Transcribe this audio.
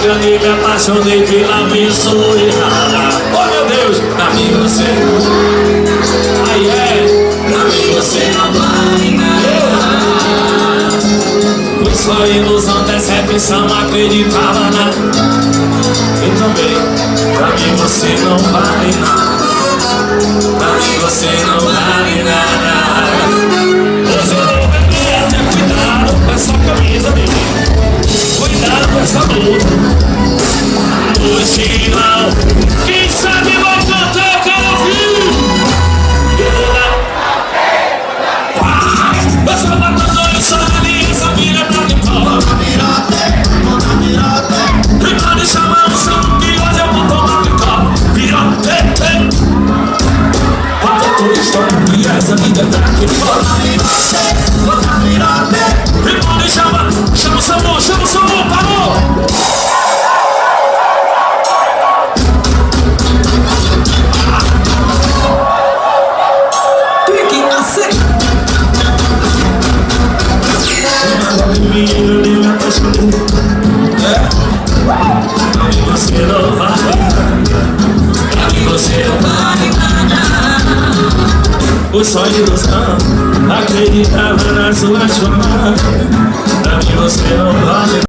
apaixonei, me apaixonei pela pessoa errada. Oh meu Deus, pra mim você aí pra mim você não vale nada. Foi só ilusão, decepção, acreditava na. Eu também, pra mim você não vale nada. Pra mim você não vale nada. Hoje eu vou beber, tenha cuidado com essa camisa, bebê. Cuidado com essa blusa. Hoje não. Quem sabe vai cantar, eu quero ouvir. Eu sou matador, eu sou ali, essa vira pra de fora. E pode chamar o som que hoje eu vou tomar de copo. Virote, conta toda a história que essa vida tá aqui fora. E pode chamar, chama o Samu, parou! Menino, eu me apaixonei. Pra mim você não vale nada. Pra mim você não vale nada. Foi só ilusão, acreditava na sua chamada. Pra mim você não vale nada.